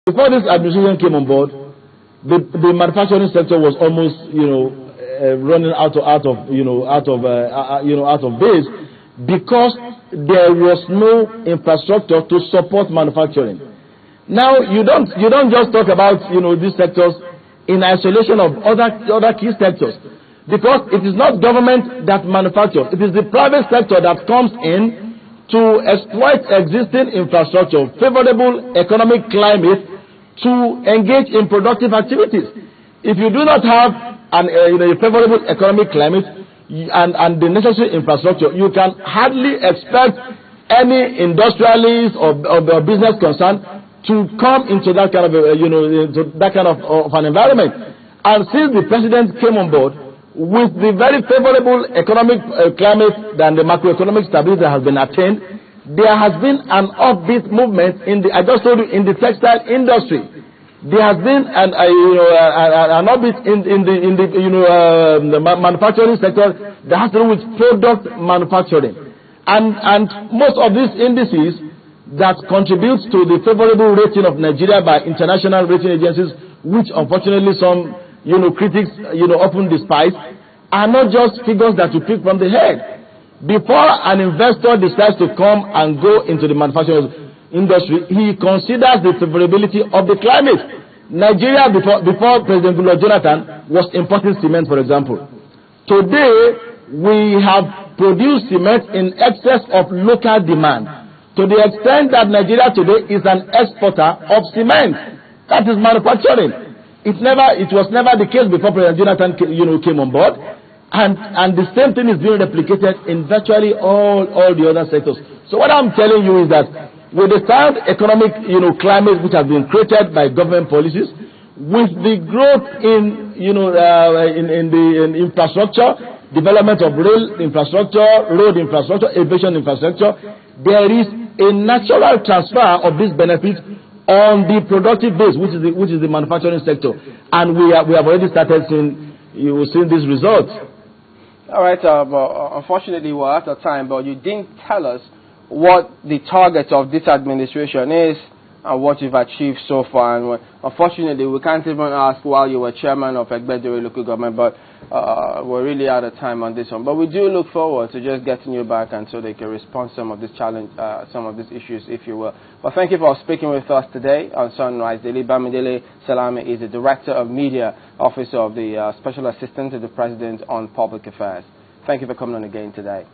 Before this administration came on board, the manufacturing sector was almost, running out of base because there was no infrastructure to support manufacturing. Now you don't just talk about these sectors in isolation of other key sectors, because it is not government that manufactures; it is the private sector that comes in to exploit existing infrastructure, favorable economic climate to engage in productive activities. If you do not have a favorable economic climate and the necessary infrastructure, you can hardly expect any industrialist or business concern to come into that kind of an environment. And since the president came on board with the very favorable economic climate and the macroeconomic stability that has been attained, there has been an upbeat movement in the textile industry. There has been an upbeat in the manufacturing sector that has to do with product manufacturing, and most of these indices that contributes to the favorable rating of Nigeria by international rating agencies, which unfortunately some critics often despise, are not just figures that you pick from the head. Before an investor decides to come and go into the manufacturing industry, he considers the favorability of the climate. Nigeria, before President Goodluck Jonathan, was importing cement, for example. Today, we have produced cement in excess of local demand, to the extent that Nigeria today is an exporter of cement. That is manufacturing. It was never the case before President Jonathan came on board. And the same thing is being replicated in virtually all the other sectors. So what I'm telling you is that with the sound economic climate which has been created by government policies, with the growth in infrastructure, development of rail infrastructure, road infrastructure, aviation infrastructure, there is a natural transfer of these benefits on the productive base, which is the manufacturing sector, and we have already started seeing these results. All right, unfortunately we're out of time, but you didn't tell us what the target of this administration is and what you've achieved so far. And unfortunately, we can't even ask while you were chairman of Egbedere local government, but we're really out of time on this one. But we do look forward to just getting you back and so they can respond to some of this challenge, some of these issues, if you will. Well, thank you for speaking with us today on Sunrise Daily. Bamidele Salami is the Director of Media, Officer of the Special Assistant to the President on Public Affairs. Thank you for coming on again today.